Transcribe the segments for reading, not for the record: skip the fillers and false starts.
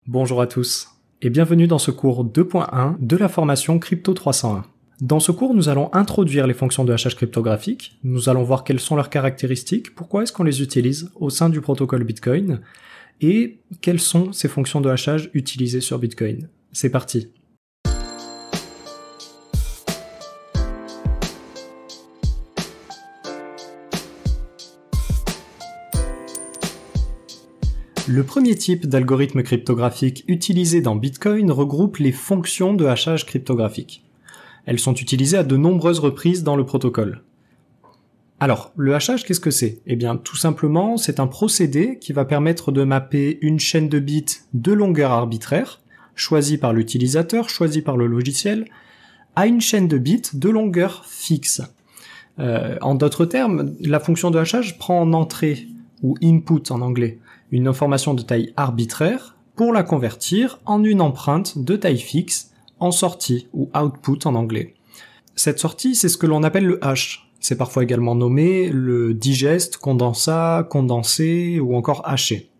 Bonjour à tous et bienvenue dans ce cours 2.1 de la formation Crypto 301. Dans ce cours, nous allons introduire les fonctions de hachage cryptographique, nous allons voir quelles sont leurs caractéristiques, pourquoi est-ce qu'on les utilise au sein du protocole Bitcoin, et quelles sont ces fonctions de hachage utilisées sur Bitcoin. C'est parti. Le premier type d'algorithme cryptographique utilisé dans Bitcoin regroupe les fonctions de hachage cryptographique. Elles sont utilisées à de nombreuses reprises dans le protocole. Alors, le hachage, qu'est-ce que c'est ? Eh bien, tout simplement, c'est un procédé qui va permettre de mapper une chaîne de bits de longueur arbitraire, choisie par l'utilisateur, choisie par le logiciel, à une chaîne de bits de longueur fixe. En d'autres termes, la fonction de hachage prend en entrée, ou input en anglais, une information de taille arbitraire pour la convertir en une empreinte de taille fixe en sortie ou output en anglais. Cette sortie, c'est ce que l'on appelle le hash. C'est parfois également nommé le digest, condensat, condensé ou encore haché.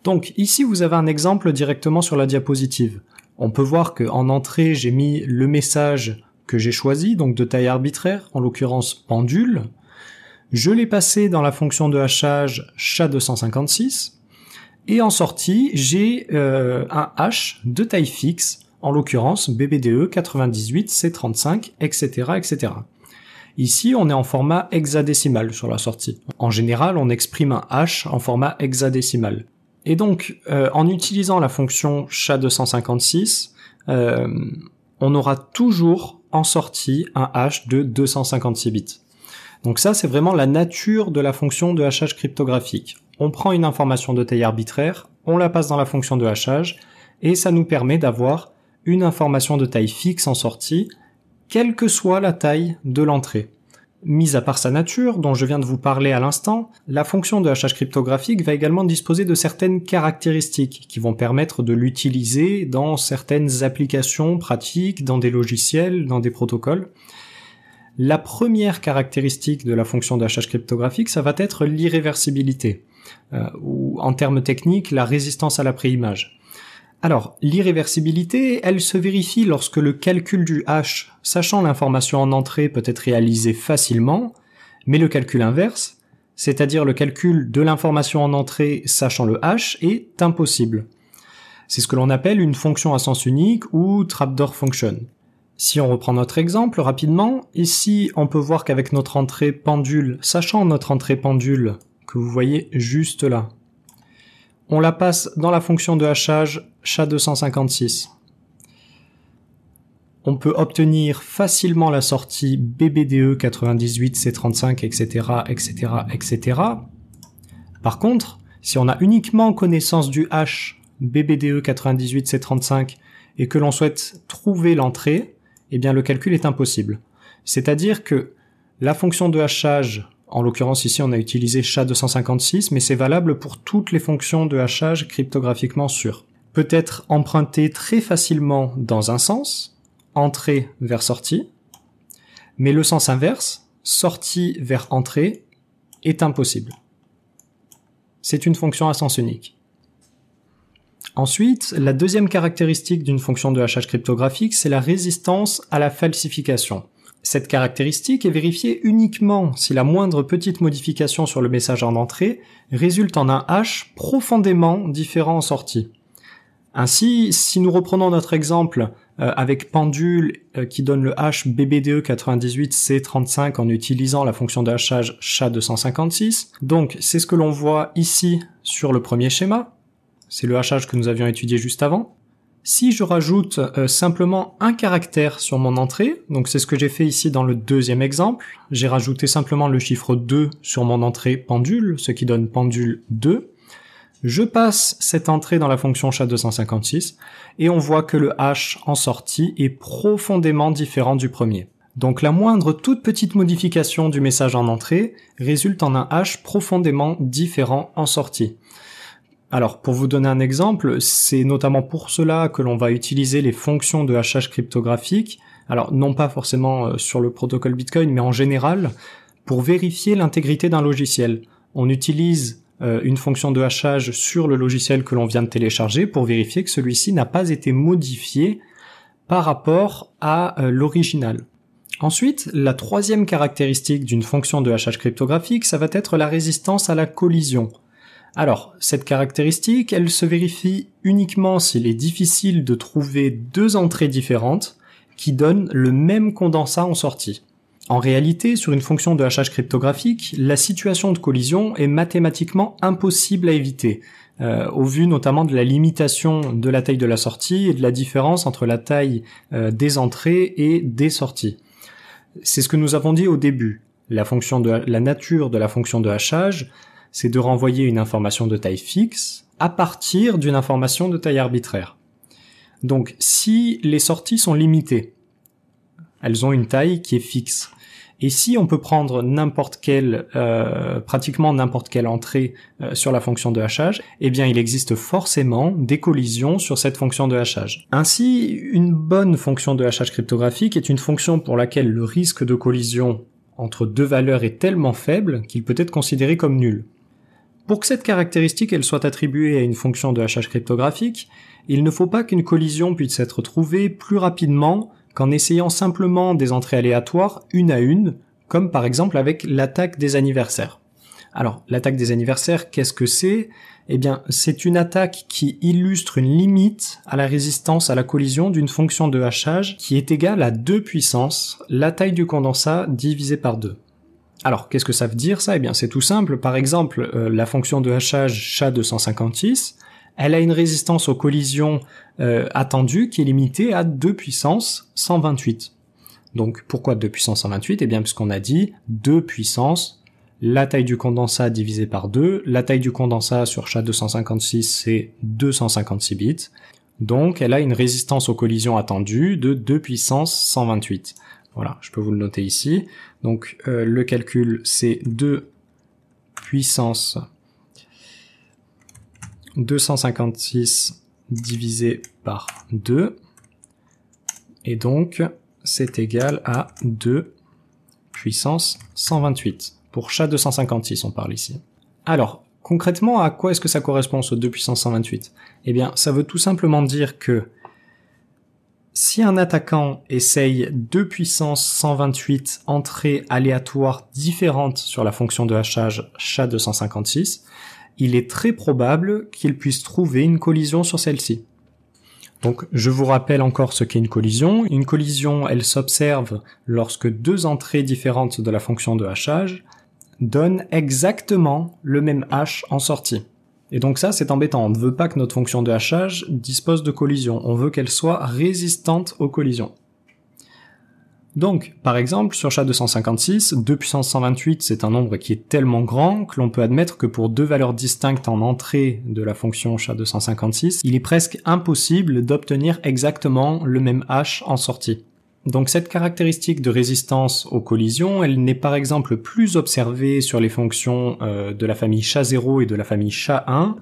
Donc ici, vous avez un exemple directement sur la diapositive. On peut voir qu'en entrée, j'ai mis le message que j'ai choisi, donc de taille arbitraire, en l'occurrence pendule. Je l'ai passé dans la fonction de hachage SHA-256, et en sortie, j'ai un hash de taille fixe, en l'occurrence BBDE 98C35, etc., etc. Ici, on est en format hexadécimal sur la sortie. En général, on exprime un hash en format hexadécimal. Et donc, en utilisant la fonction SHA-256, on aura toujours en sortie un hash de 256 bits. Donc ça, c'est vraiment la nature de la fonction de hachage cryptographique. On prend une information de taille arbitraire, on la passe dans la fonction de hachage, et ça nous permet d'avoir une information de taille fixe en sortie, quelle que soit la taille de l'entrée. Mis à part sa nature, dont je viens de vous parler à l'instant, la fonction de hachage cryptographique va également disposer de certaines caractéristiques qui vont permettre de l'utiliser dans certaines applications pratiques, dans des logiciels, dans des protocoles. La première caractéristique de la fonction de hachage cryptographique, ça va être l'irréversibilité, ou en termes techniques, la résistance à la préimage. Alors, l'irréversibilité, elle se vérifie lorsque le calcul du hash, sachant l'information en entrée, peut être réalisé facilement, mais le calcul inverse, c'est-à-dire le calcul de l'information en entrée sachant le hash, est impossible. C'est ce que l'on appelle une fonction à sens unique ou trapdoor function. Si on reprend notre exemple rapidement, ici on peut voir qu'avec notre entrée pendule, sachant notre entrée pendule, que vous voyez juste là, on la passe dans la fonction de hachage SHA-256. On peut obtenir facilement la sortie BBDE 98C35, etc., etc., etc. Par contre, si on a uniquement connaissance du hash BBDE 98C35 et que l'on souhaite trouver l'entrée, eh bien le calcul est impossible. C'est-à-dire que la fonction de hachage, en l'occurrence ici on a utilisé SHA-256, mais c'est valable pour toutes les fonctions de hachage cryptographiquement sûres, peut être empruntée très facilement dans un sens, entrée vers sortie, mais le sens inverse, sortie vers entrée, est impossible. C'est une fonction à sens unique. Ensuite, la deuxième caractéristique d'une fonction de hachage cryptographique, c'est la résistance à la falsification. Cette caractéristique est vérifiée uniquement si la moindre petite modification sur le message en entrée résulte en un hash profondément différent en sortie. Ainsi, si nous reprenons notre exemple avec pendule qui donne le hash BBDE 98C35 en utilisant la fonction de hachage SHA-256, donc c'est ce que l'on voit ici sur le premier schéma. C'est le hachage que nous avions étudié juste avant. Si je rajoute simplement un caractère sur mon entrée, donc c'est ce que j'ai fait ici dans le deuxième exemple, j'ai rajouté simplement le chiffre 2 sur mon entrée pendule, ce qui donne pendule 2. Je passe cette entrée dans la fonction SHA-256 et on voit que le hash en sortie est profondément différent du premier. Donc la moindre toute petite modification du message en entrée résulte en un hash profondément différent en sortie. Alors, pour vous donner un exemple, c'est notamment pour cela que l'on va utiliser les fonctions de hachage cryptographique, alors non pas forcément sur le protocole Bitcoin, mais en général, pour vérifier l'intégrité d'un logiciel. On utilise une fonction de hachage sur le logiciel que l'on vient de télécharger pour vérifier que celui-ci n'a pas été modifié par rapport à l'original. Ensuite, la troisième caractéristique d'une fonction de hachage cryptographique, ça va être la résistance à la collision. Alors, cette caractéristique, elle se vérifie uniquement s'il est difficile de trouver deux entrées différentes qui donnent le même condensat en sortie. En réalité, sur une fonction de hachage cryptographique, la situation de collision est mathématiquement impossible à éviter, au vu notamment de la limitation de la taille de la sortie et de la différence entre la taille des entrées et des sorties. C'est ce que nous avons dit au début. La nature de la fonction de hachage, c'est de renvoyer une information de taille fixe à partir d'une information de taille arbitraire. Donc, si les sorties sont limitées, elles ont une taille qui est fixe. Et si on peut prendre pratiquement n'importe quelle entrée sur la fonction de hachage, eh bien il existe forcément des collisions sur cette fonction de hachage. Ainsi, une bonne fonction de hachage cryptographique est une fonction pour laquelle le risque de collision entre deux valeurs est tellement faible qu'il peut être considéré comme nul. Pour que cette caractéristique elle soit attribuée à une fonction de hachage cryptographique, il ne faut pas qu'une collision puisse être trouvée plus rapidement qu'en essayant simplement des entrées aléatoires une à une, comme par exemple avec l'attaque des anniversaires. Alors, l'attaque des anniversaires, qu'est-ce que c'est ? Eh bien, c'est une attaque qui illustre une limite à la résistance à la collision d'une fonction de hachage qui est égale à 2 puissance la taille du condensat divisé par 2. Alors, qu'est-ce que ça veut dire ça ? Eh bien, c'est tout simple. Par exemple, la fonction de hachage SHA-256, elle a une résistance aux collisions attendue qui est limitée à 2 puissance 128. Donc pourquoi 2 puissance 128 ? Eh bien puisqu'on a dit 2 puissance la taille du condensat divisé par 2. La taille du condensat sur SHA-256 c'est 256 bits. Donc elle a une résistance aux collisions attendue de 2 puissance 128. Voilà, je peux vous le noter ici. Donc le calcul c'est 2 puissance 256 divisé par 2, et donc c'est égal à 2 puissance 128. Pour SHA-256, on parle ici. Alors, concrètement, à quoi est-ce que ça correspond, ce 2 puissance 128 ? Eh bien, ça veut tout simplement dire que si un attaquant essaye 2 puissance 128 entrées aléatoires différentes sur la fonction de hachage SHA-256, il est très probable qu'il puisse trouver une collision sur celle-ci. Donc, je vous rappelle encore ce qu'est une collision. Une collision, elle s'observe lorsque deux entrées différentes de la fonction de hachage donnent exactement le même hash en sortie. Et donc ça, c'est embêtant. On ne veut pas que notre fonction de hachage dispose de collision. On veut qu'elle soit résistante aux collisions. Donc, par exemple, sur SHA-256, 2 puissance 128, c'est un nombre qui est tellement grand que l'on peut admettre que pour deux valeurs distinctes en entrée de la fonction SHA-256, il est presque impossible d'obtenir exactement le même hash en sortie. Donc cette caractéristique de résistance aux collisions, elle n'est par exemple plus observée sur les fonctions de la famille SHA-0 et de la famille SHA-1,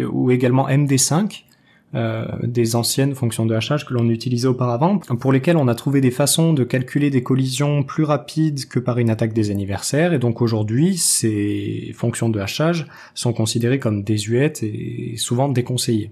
ou également MD5, des anciennes fonctions de hachage que l'on utilisait auparavant, pour lesquelles on a trouvé des façons de calculer des collisions plus rapides que par une attaque des anniversaires, et donc aujourd'hui, ces fonctions de hachage sont considérées comme désuètes et souvent déconseillées.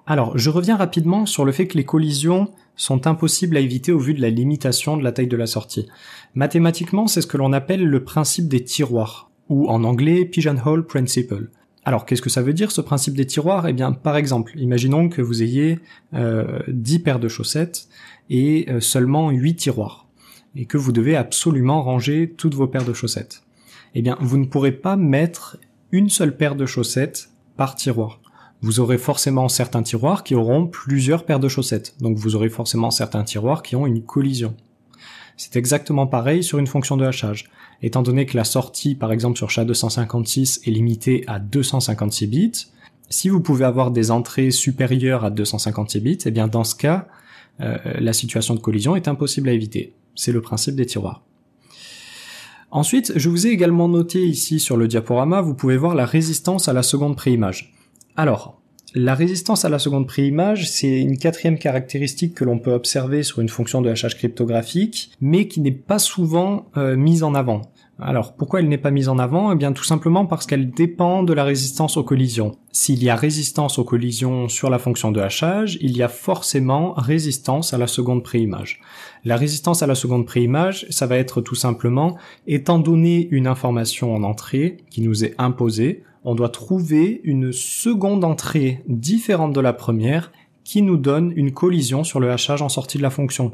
Alors, je reviens rapidement sur le fait que les collisions sont impossibles à éviter au vu de la limitation de la taille de la sortie. Mathématiquement, c'est ce que l'on appelle le principe des tiroirs, ou en anglais, pigeonhole principle. Alors, qu'est-ce que ça veut dire, ce principe des tiroirs ? Eh bien, par exemple, imaginons que vous ayez 10 paires de chaussettes et seulement 8 tiroirs, et que vous devez absolument ranger toutes vos paires de chaussettes. Eh bien, vous ne pourrez pas mettre une seule paire de chaussettes par tiroir. Vous aurez forcément certains tiroirs qui auront plusieurs paires de chaussettes, donc vous aurez forcément certains tiroirs qui ont une collision. C'est exactement pareil sur une fonction de hachage. Étant donné que la sortie, par exemple sur SHA-256, est limitée à 256 bits, si vous pouvez avoir des entrées supérieures à 256 bits, eh bien dans ce cas, la situation de collision est impossible à éviter. C'est le principe des tiroirs. Ensuite, je vous ai également noté ici sur le diaporama, vous pouvez voir la résistance à la seconde préimage. Alors, la résistance à la seconde préimage, c'est une quatrième caractéristique que l'on peut observer sur une fonction de hachage cryptographique, mais qui n'est pas souvent mise en avant. Alors, pourquoi elle n'est pas mise en avant? Eh bien, tout simplement parce qu'elle dépend de la résistance aux collisions. S'il y a résistance aux collisions sur la fonction de hachage, il y a forcément résistance à la seconde préimage. La résistance à la seconde préimage, ça va être tout simplement, étant donné une information en entrée qui nous est imposée, on doit trouver une seconde entrée différente de la première qui nous donne une collision sur le hachage en sortie de la fonction.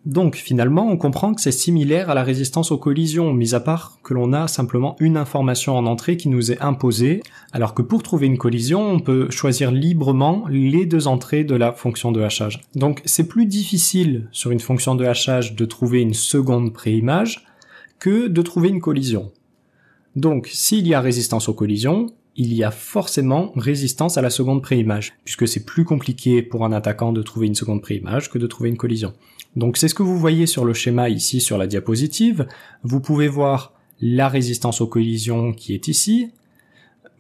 Donc finalement, on comprend que c'est similaire à la résistance aux collisions, mis à part que l'on a simplement une information en entrée qui nous est imposée, alors que pour trouver une collision, on peut choisir librement les deux entrées de la fonction de hachage. Donc c'est plus difficile sur une fonction de hachage de trouver une seconde préimage que de trouver une collision. Donc s'il y a résistance aux collisions, il y a forcément résistance à la seconde préimage, puisque c'est plus compliqué pour un attaquant de trouver une seconde préimage que de trouver une collision. Donc c'est ce que vous voyez sur le schéma ici sur la diapositive. Vous pouvez voir la résistance aux collisions qui est ici.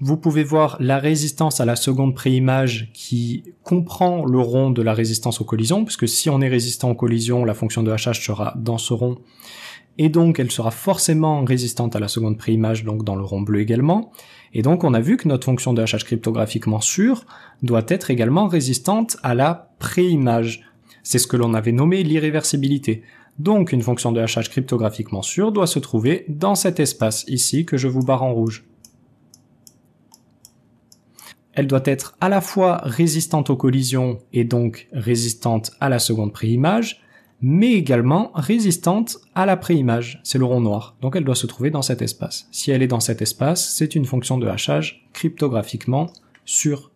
Vous pouvez voir la résistance à la seconde préimage qui comprend le rond de la résistance aux collisions, puisque si on est résistant aux collisions, la fonction de hachage sera dans ce rond, et donc elle sera forcément résistante à la seconde préimage, donc dans le rond bleu également. Et donc on a vu que notre fonction de hachage cryptographiquement sûre doit être également résistante à la préimage. C'est ce que l'on avait nommé l'irréversibilité. Donc une fonction de hachage cryptographiquement sûre doit se trouver dans cet espace ici que je vous barre en rouge. Elle doit être à la fois résistante aux collisions et donc résistante à la seconde préimage, mais également résistante à la préimage, c'est le rond noir, donc elle doit se trouver dans cet espace. Si elle est dans cet espace, c'est une fonction de hachage cryptographiquement sûre.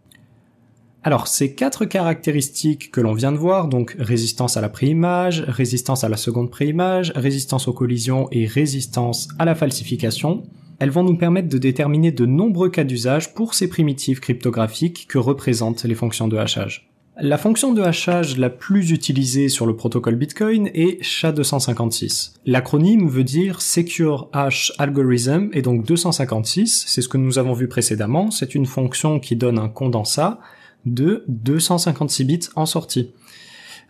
Alors, ces quatre caractéristiques que l'on vient de voir, donc résistance à la préimage, résistance à la seconde préimage, résistance aux collisions et résistance à la falsification, elles vont nous permettre de déterminer de nombreux cas d'usage pour ces primitives cryptographiques que représentent les fonctions de hachage. La fonction de hachage la plus utilisée sur le protocole Bitcoin est SHA-256. L'acronyme veut dire Secure Hash Algorithm et donc 256, c'est ce que nous avons vu précédemment, c'est une fonction qui donne un condensat de 256 bits en sortie.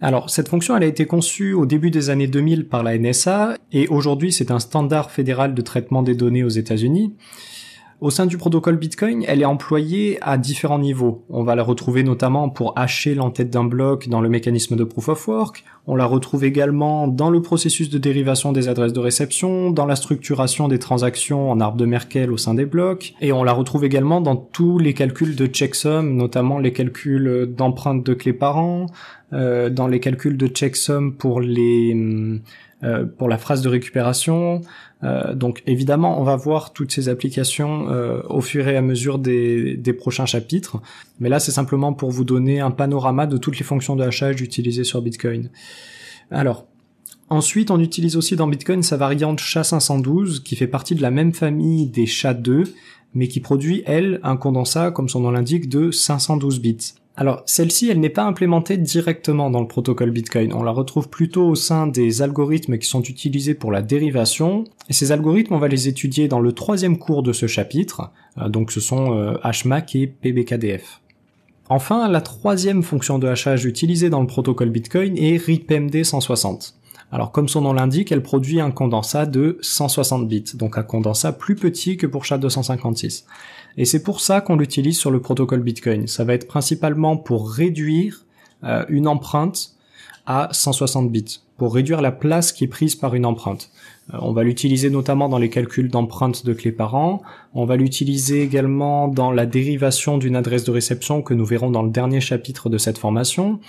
Alors, cette fonction, elle a été conçue au début des années 2000 par la NSA, et aujourd'hui c'est un standard fédéral de traitement des données aux États-Unis. Au sein du protocole Bitcoin, elle est employée à différents niveaux. On va la retrouver notamment pour hacher l'entête d'un bloc dans le mécanisme de Proof of Work. On la retrouve également dans le processus de dérivation des adresses de réception, dans la structuration des transactions en arbre de Merkle au sein des blocs. Et on la retrouve également dans tous les calculs de checksum, notamment les calculs d'empreintes de clés parents, dans les calculs de checksum pour la phrase de récupération. Donc évidemment, on va voir toutes ces applications au fur et à mesure des prochains chapitres. Mais là, c'est simplement pour vous donner un panorama de toutes les fonctions de hachage utilisées sur Bitcoin. Alors, ensuite, on utilise aussi dans Bitcoin sa variante SHA-512, qui fait partie de la même famille des SHA-2, mais qui produit, elle, un condensat, comme son nom l'indique, de 512 bits. Alors, celle-ci, elle n'est pas implémentée directement dans le protocole Bitcoin. On la retrouve plutôt au sein des algorithmes qui sont utilisés pour la dérivation. Et ces algorithmes, on va les étudier dans le 3e cours de ce chapitre. Donc, ce sont HMAC et PBKDF. Enfin, la 3e fonction de hachage utilisée dans le protocole Bitcoin est RIPMD 160. Alors, comme son nom l'indique, elle produit un condensat de 160 bits, donc un condensat plus petit que pour SHA-256. Et c'est pour ça qu'on l'utilise sur le protocole Bitcoin. Ça va être principalement pour réduire une empreinte à 160 bits, pour réduire la place qui est prise par une empreinte. On va l'utiliser notamment dans les calculs d'empreintes de clés parents. On va l'utiliser également dans la dérivation d'une adresse de réception que nous verrons dans le dernier chapitre de cette formation.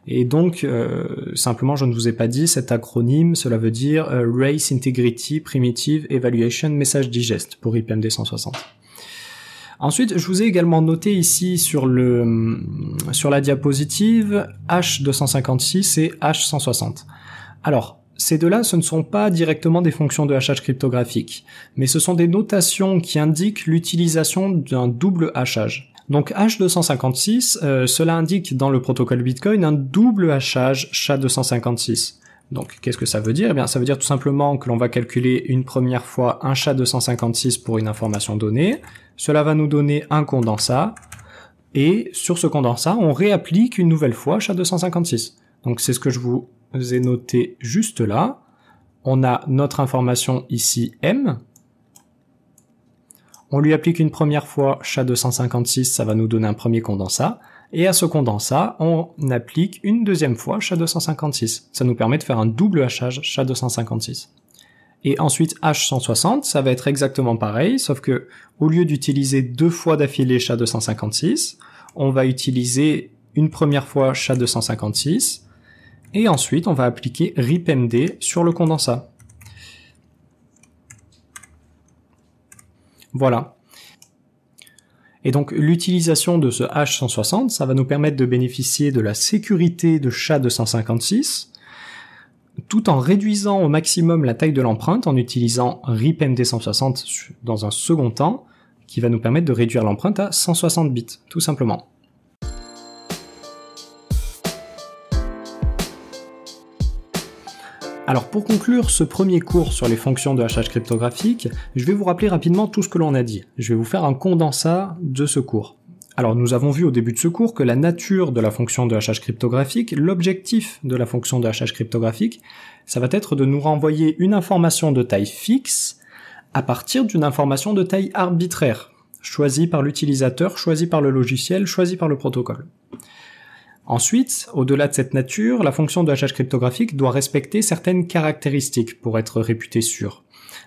Et donc, simplement, je ne vous ai pas dit, cet acronyme, cela veut dire Race Integrity Primitive Evaluation Message Digest pour RIPMD 160. Ensuite, je vous ai également noté ici sur la diapositive H256 et H160. Alors, ces deux-là, ce ne sont pas directement des fonctions de hachage cryptographique, mais ce sont des notations qui indiquent l'utilisation d'un double hachage. Donc H256, cela indique dans le protocole Bitcoin un double hachage SHA-256. Donc qu'est-ce que ça veut dire? Eh bien, ça veut dire tout simplement que l'on va calculer une première fois un SHA-256 pour une information donnée. Cela va nous donner un condensat, et sur ce condensat, on réapplique une nouvelle fois SHA-256. Donc c'est ce que je vous ai noté juste là. On a notre information ici M, On lui applique une première fois SHA-256, ça va nous donner un premier condensat. Et à ce condensat, on applique une deuxième fois SHA-256. Ça nous permet de faire un double hachage SHA-256. Et ensuite H160, ça va être exactement pareil, sauf que au lieu d'utiliser 2 fois d'affilée SHA-256, on va utiliser une première fois SHA-256, et ensuite on va appliquer RIP-MD sur le condensat. Voilà. Et donc l'utilisation de ce H160, ça va nous permettre de bénéficier de la sécurité de SHA-256, tout en réduisant au maximum la taille de l'empreinte en utilisant RIP-MD160 dans un second temps, qui va nous permettre de réduire l'empreinte à 160 bits, tout simplement. Alors pour conclure ce premier cours sur les fonctions de hachage cryptographique, je vais vous rappeler rapidement tout ce que l'on a dit. Je vais vous faire un condensat de ce cours. Alors nous avons vu au début de ce cours que la nature de la fonction de hachage cryptographique, l'objectif de la fonction de hachage cryptographique, ça va être de nous renvoyer une information de taille fixe à partir d'une information de taille arbitraire, choisie par l'utilisateur, choisie par le logiciel, choisie par le protocole. Ensuite, au-delà de cette nature, la fonction de hachage cryptographique doit respecter certaines caractéristiques pour être réputée sûre.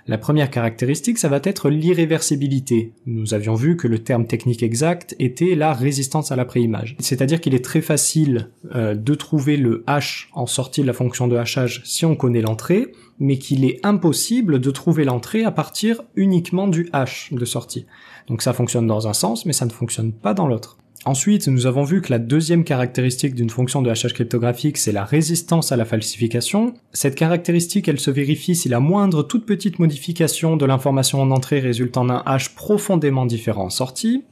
La première caractéristique, ça va être l'irréversibilité. Nous avions vu que le terme technique exact était la résistance à la préimage. C'est-à-dire qu'il est très facile de trouver le hash en sortie de la fonction de hachage si on connaît l'entrée, mais qu'il est impossible de trouver l'entrée à partir uniquement du hash de sortie. Donc ça fonctionne dans un sens, mais ça ne fonctionne pas dans l'autre. Ensuite, nous avons vu que la deuxième caractéristique d'une fonction de hachage cryptographique, c'est la résistance à la falsification. Cette caractéristique, elle se vérifie si la moindre toute petite modification de l'information en entrée résulte en un hash profondément différent en sortie.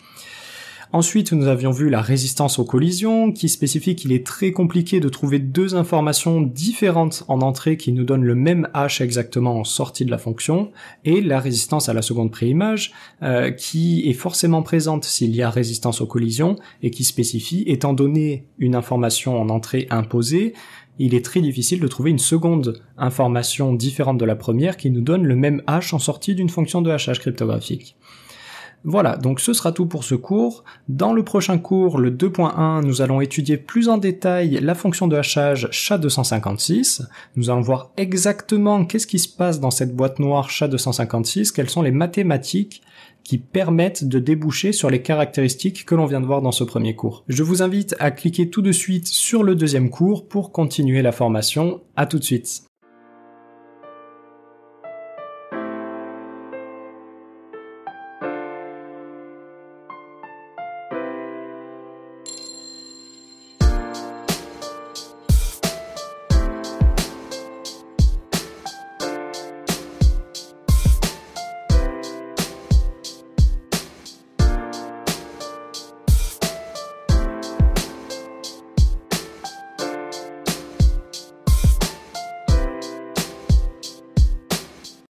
Ensuite, nous avions vu la résistance aux collisions, qui spécifie qu'il est très compliqué de trouver deux informations différentes en entrée qui nous donnent le même hash exactement en sortie de la fonction, et la résistance à la seconde préimage, qui est forcément présente s'il y a résistance aux collisions, et qui spécifie, étant donné une information en entrée imposée, il est très difficile de trouver une seconde information différente de la première qui nous donne le même hash en sortie d'une fonction de hachage cryptographique. Voilà, donc ce sera tout pour ce cours. Dans le prochain cours, le 2.1, nous allons étudier plus en détail la fonction de hachage SHA-256. Nous allons voir exactement qu'est-ce qui se passe dans cette boîte noire SHA-256, quelles sont les mathématiques qui permettent de déboucher sur les caractéristiques que l'on vient de voir dans ce premier cours. Je vous invite à cliquer tout de suite sur le deuxième cours pour continuer la formation. À tout de suite.